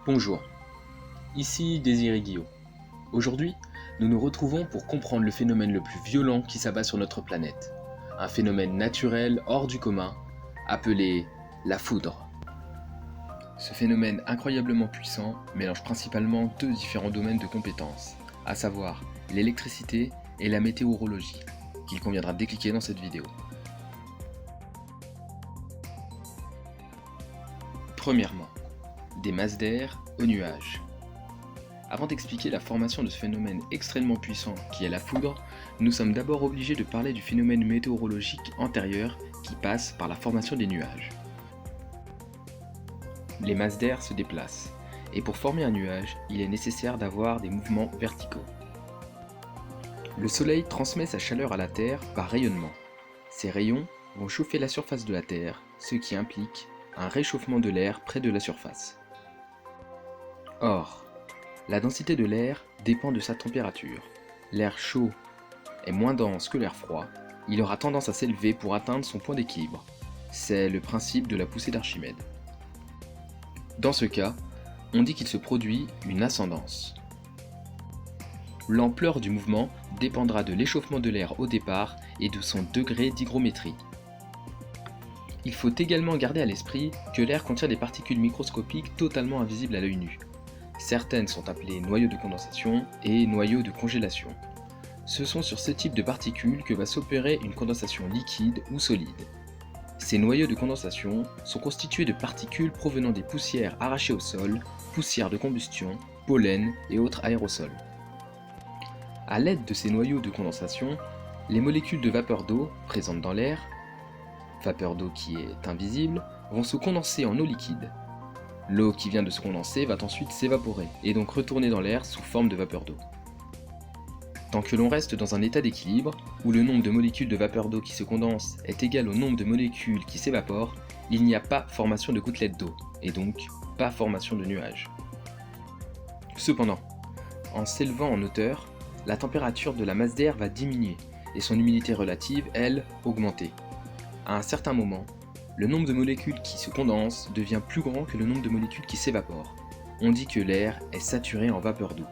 Bonjour, ici Désiré Guillot. Aujourd'hui, nous nous retrouvons pour comprendre le phénomène le plus violent qui s'abat sur notre planète. Un phénomène naturel hors du commun, appelé la foudre. Ce phénomène incroyablement puissant mélange principalement deux différents domaines de compétences, à savoir l'électricité et la météorologie, qu'il conviendra de décliquer dans cette vidéo. Premièrement, des masses d'air aux nuages. Avant d'expliquer la formation de ce phénomène extrêmement puissant qui est la foudre, nous sommes d'abord obligés de parler du phénomène météorologique antérieur qui passe par la formation des nuages. Les masses d'air se déplacent, et pour former un nuage, il est nécessaire d'avoir des mouvements verticaux. Le Soleil transmet sa chaleur à la Terre par rayonnement. Ces rayons vont chauffer la surface de la Terre, ce qui implique un réchauffement de l'air près de la surface. Or, la densité de l'air dépend de sa température. L'air chaud est moins dense que l'air froid, il aura tendance à s'élever pour atteindre son point d'équilibre. C'est le principe de la poussée d'Archimède. Dans ce cas, on dit qu'il se produit une ascendance. L'ampleur du mouvement dépendra de l'échauffement de l'air au départ et de son degré d'hygrométrie. Il faut également garder à l'esprit que l'air contient des particules microscopiques totalement invisibles à l'œil nu. Certaines sont appelées noyaux de condensation et noyaux de congélation. Ce sont sur ce type de particules que va s'opérer une condensation liquide ou solide. Ces noyaux de condensation sont constitués de particules provenant des poussières arrachées au sol, poussières de combustion, pollen et autres aérosols. À l'aide de ces noyaux de condensation, les molécules de vapeur d'eau présentes dans l'air, vapeur d'eau qui est invisible, vont se condenser en eau liquide. L'eau qui vient de se condenser va ensuite s'évaporer et donc retourner dans l'air sous forme de vapeur d'eau. Tant que l'on reste dans un état d'équilibre, où le nombre de molécules de vapeur d'eau qui se condensent est égal au nombre de molécules qui s'évaporent, il n'y a pas formation de gouttelettes d'eau, et donc pas formation de nuages. Cependant, en s'élevant en hauteur, la température de la masse d'air va diminuer, et son humidité relative, elle, augmenter. À un certain moment, le nombre de molécules qui se condensent devient plus grand que le nombre de molécules qui s'évaporent. On dit que l'air est saturé en vapeur d'eau.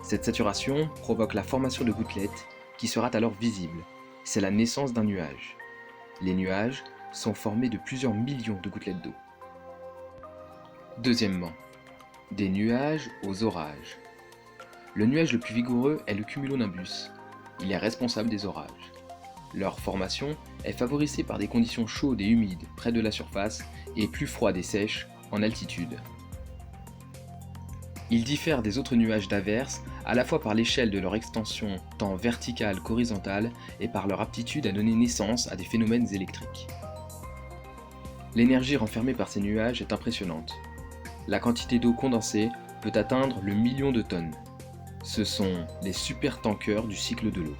Cette saturation provoque la formation de gouttelettes qui sera alors visible. C'est la naissance d'un nuage. Les nuages sont formés de plusieurs millions de gouttelettes d'eau. Deuxièmement, des nuages aux orages. Le nuage le plus vigoureux est le cumulonimbus. Il est responsable des orages. Leur formation est favorisée par des conditions chaudes et humides près de la surface et plus froides et sèches en altitude. Ils diffèrent des autres nuages d'averse à la fois par l'échelle de leur extension tant verticale qu'horizontale et par leur aptitude à donner naissance à des phénomènes électriques. L'énergie renfermée par ces nuages est impressionnante. La quantité d'eau condensée peut atteindre le million de tonnes. Ce sont les supertankers du cycle de l'eau.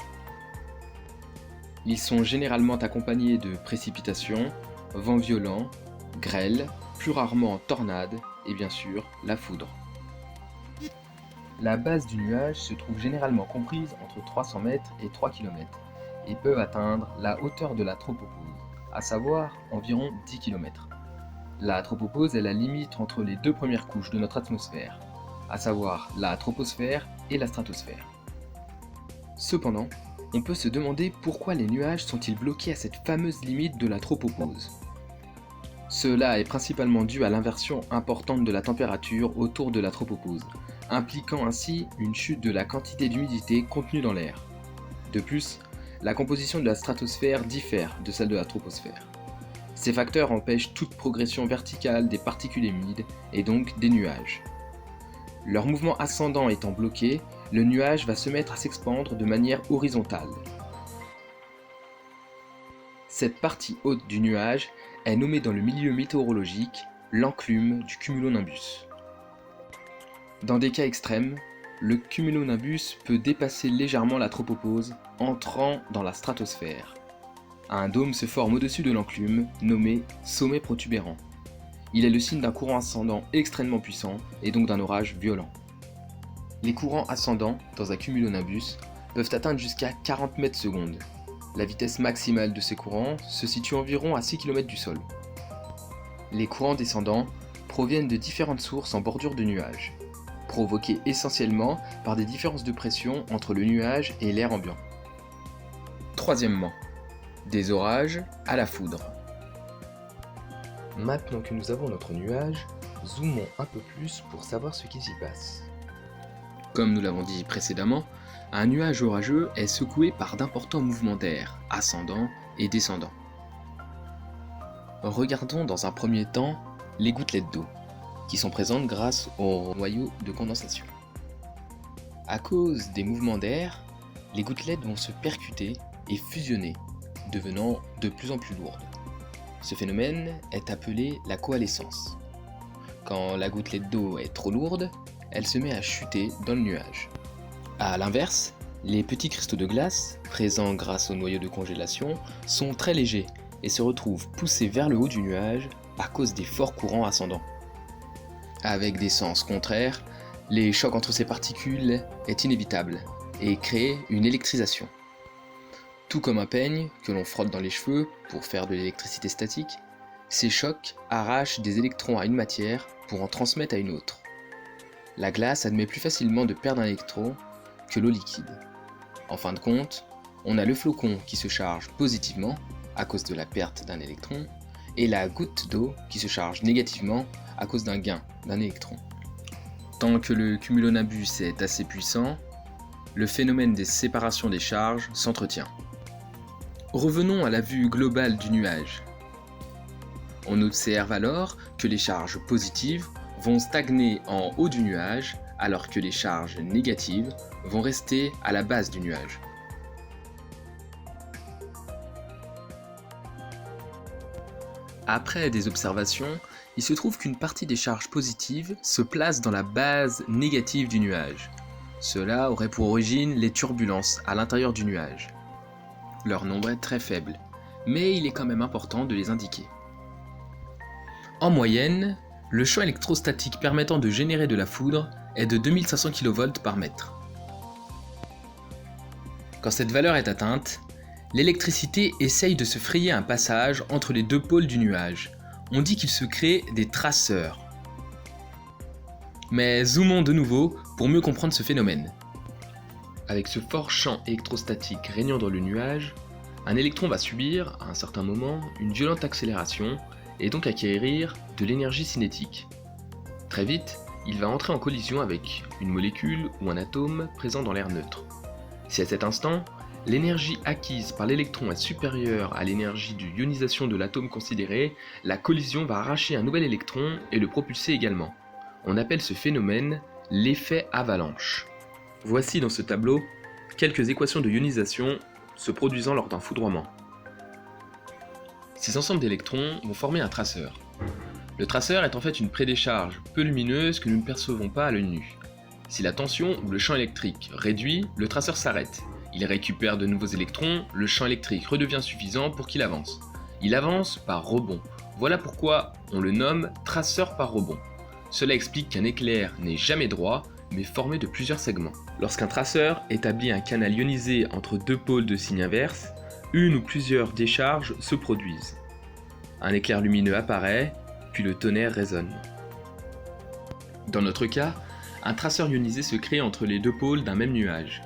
Ils sont généralement accompagnés de précipitations, vents violents, grêles, plus rarement tornades et bien sûr la foudre. La base du nuage se trouve généralement comprise entre 300 mètres et 3 km et peut atteindre la hauteur de la tropopause, à savoir environ 10 km. La tropopause est la limite entre les deux premières couches de notre atmosphère, à savoir la troposphère et la stratosphère. Cependant, on peut se demander pourquoi les nuages sont-ils bloqués à cette fameuse limite de la tropopause. Cela est principalement dû à l'inversion importante de la température autour de la tropopause, impliquant ainsi une chute de la quantité d'humidité contenue dans l'air. De plus, la composition de la stratosphère diffère de celle de la troposphère. Ces facteurs empêchent toute progression verticale des particules humides et donc des nuages. Leur mouvement ascendant étant bloqué, le nuage va se mettre à s'expandre de manière horizontale. Cette partie haute du nuage est nommée dans le milieu météorologique l'enclume du cumulonimbus. Dans des cas extrêmes, le cumulonimbus peut dépasser légèrement la tropopause, entrant dans la stratosphère. Un dôme se forme au-dessus de l'enclume, nommé sommet protubérant. Il est le signe d'un courant ascendant extrêmement puissant et donc d'un orage violent. Les courants ascendants dans un cumulonimbus peuvent atteindre jusqu'à 40 mètres secondes. La vitesse maximale de ces courants se situe environ à 6 km du sol. Les courants descendants proviennent de différentes sources en bordure de nuages, provoquées essentiellement par des différences de pression entre le nuage et l'air ambiant. Troisièmement, des orages à la foudre. Maintenant que nous avons notre nuage, zoomons un peu plus pour savoir ce qui s'y passe. Comme nous l'avons dit précédemment, un nuage orageux est secoué par d'importants mouvements d'air, ascendants et descendants. Regardons dans un premier temps les gouttelettes d'eau, qui sont présentes grâce au noyau de condensation. À cause des mouvements d'air, les gouttelettes vont se percuter et fusionner, devenant de plus en plus lourdes. Ce phénomène est appelé la coalescence. Quand la gouttelette d'eau est trop lourde, elle se met à chuter dans le nuage. A l'inverse, les petits cristaux de glace, présents grâce au noyau de congélation, sont très légers et se retrouvent poussés vers le haut du nuage à cause des forts courants ascendants. Avec des sens contraires, les chocs entre ces particules est inévitable et crée une électrisation. Tout comme un peigne que l'on frotte dans les cheveux pour faire de l'électricité statique, ces chocs arrachent des électrons à une matière pour en transmettre à une autre. La glace admet plus facilement de perdre un électron que l'eau liquide. En fin de compte, on a le flocon qui se charge positivement à cause de la perte d'un électron et la goutte d'eau qui se charge négativement à cause d'un gain d'un électron. Tant que le cumulonimbus est assez puissant, le phénomène des séparations des charges s'entretient. Revenons à la vue globale du nuage. On observe alors que les charges positives vont stagner en haut du nuage alors que les charges négatives vont rester à la base du nuage. Après des observations, il se trouve qu'une partie des charges positives se place dans la base négative du nuage. Cela aurait pour origine les turbulences à l'intérieur du nuage. Leur nombre est très faible, mais il est quand même important de les indiquer. En moyenne, le champ électrostatique permettant de générer de la foudre est de 2500 kV par mètre. Quand cette valeur est atteinte, l'électricité essaye de se frayer un passage entre les deux pôles du nuage. On dit qu'il se crée des traceurs. Mais zoomons de nouveau pour mieux comprendre ce phénomène. Avec ce fort champ électrostatique régnant dans le nuage, un électron va subir, à un certain moment, une violente accélération et donc acquérir de l'énergie cinétique. Très vite, il va entrer en collision avec une molécule ou un atome présent dans l'air neutre. Si à cet instant, l'énergie acquise par l'électron est supérieure à l'énergie de ionisation de l'atome considéré, la collision va arracher un nouvel électron et le propulser également. On appelle ce phénomène l'effet avalanche. Voici dans ce tableau quelques équations de ionisation se produisant lors d'un foudroiement. Ces ensembles d'électrons vont former un traceur. Le traceur est en fait une prédécharge peu lumineuse que nous ne percevons pas à l'œil nu. Si la tension ou le champ électrique réduit, le traceur s'arrête. Il récupère de nouveaux électrons, le champ électrique redevient suffisant pour qu'il avance. Il avance par rebond. Voilà pourquoi on le nomme traceur par rebond. Cela explique qu'un éclair n'est jamais droit, mais formé de plusieurs segments. Lorsqu'un traceur établit un canal ionisé entre deux pôles de signe inverse, une ou plusieurs décharges se produisent. Un éclair lumineux apparaît, puis le tonnerre résonne. Dans notre cas, un traceur ionisé se crée entre les deux pôles d'un même nuage.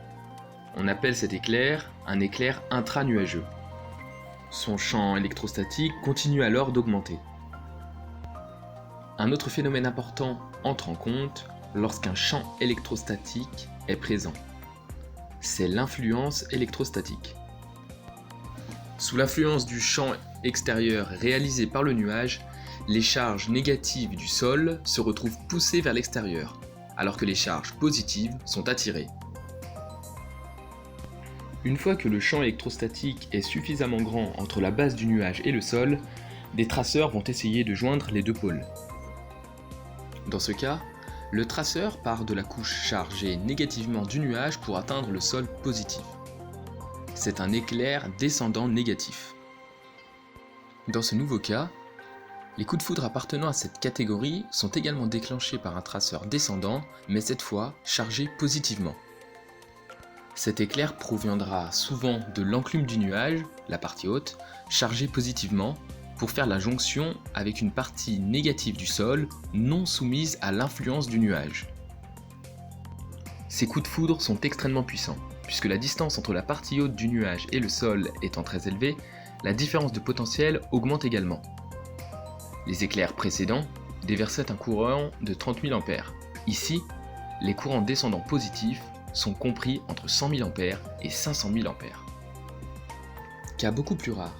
On appelle cet éclair un éclair intranuageux. Son champ électrostatique continue alors d'augmenter. Un autre phénomène important entre en compte lorsqu'un champ électrostatique est présent. C'est l'influence électrostatique. Sous l'influence du champ extérieur réalisé par le nuage, les charges négatives du sol se retrouvent poussées vers l'extérieur, alors que les charges positives sont attirées. Une fois que le champ électrostatique est suffisamment grand entre la base du nuage et le sol, des traceurs vont essayer de joindre les deux pôles. Dans ce cas, le traceur part de la couche chargée négativement du nuage pour atteindre le sol positif. C'est un éclair descendant négatif. Dans ce nouveau cas, les coups de foudre appartenant à cette catégorie sont également déclenchés par un traceur descendant, mais cette fois chargé positivement. Cet éclair proviendra souvent de l'enclume du nuage, la partie haute, chargée positivement, pour faire la jonction avec une partie négative du sol non soumise à l'influence du nuage. Ces coups de foudre sont extrêmement puissants, puisque la distance entre la partie haute du nuage et le sol étant très élevée, la différence de potentiel augmente également. Les éclairs précédents déversaient un courant de 30 000 A. Ici, les courants descendants positifs sont compris entre 100 000 A et 500 000 A. Cas beaucoup plus rare,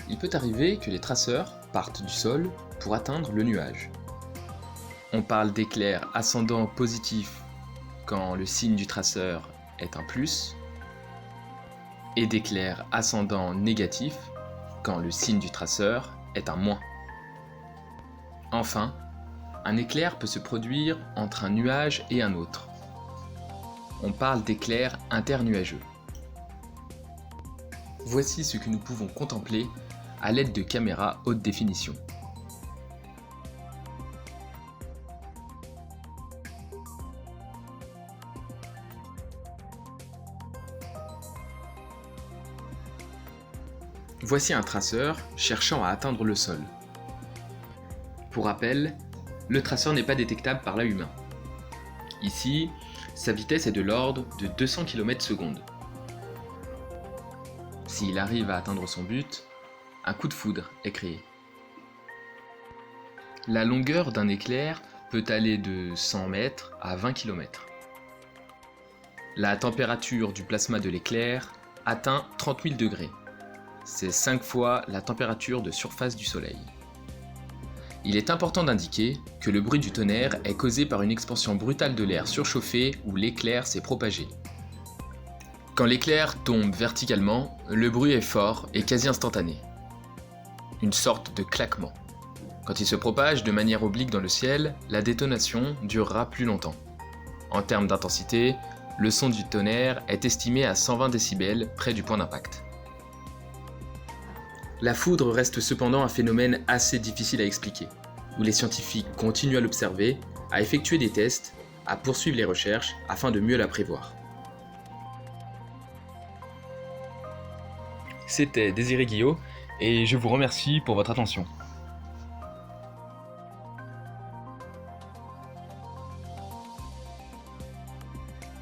il peut arriver que les traceurs partent du sol pour atteindre le nuage. On parle d'éclairs ascendants positifs quand le signe du traceur est un plus, et d'éclairs ascendants négatifs quand le signe du traceur est un moins. Enfin, un éclair peut se produire entre un nuage et un autre. On parle d'éclairs internuageux. Voici ce que nous pouvons contempler à l'aide de caméras haute définition. Voici un traceur cherchant à atteindre le sol. Pour rappel, le traceur n'est pas détectable par l'œil humain. Ici, sa vitesse est de l'ordre de 200 km/s. S'il arrive à atteindre son but, un coup de foudre est créé. La longueur d'un éclair peut aller de 100 mètres à 20 km. La température du plasma de l'éclair atteint 30 000 degrés. C'est 5 fois la température de surface du Soleil. Il est important d'indiquer que le bruit du tonnerre est causé par une expansion brutale de l'air surchauffé où l'éclair s'est propagé. Quand l'éclair tombe verticalement, le bruit est fort et quasi instantané. Une sorte de claquement. Quand il se propage de manière oblique dans le ciel, la détonation durera plus longtemps. En termes d'intensité, le son du tonnerre est estimé à 120 décibels près du point d'impact. La foudre reste cependant un phénomène assez difficile à expliquer, où les scientifiques continuent à l'observer, à effectuer des tests, à poursuivre les recherches afin de mieux la prévoir. C'était Désiré Guillot et je vous remercie pour votre attention.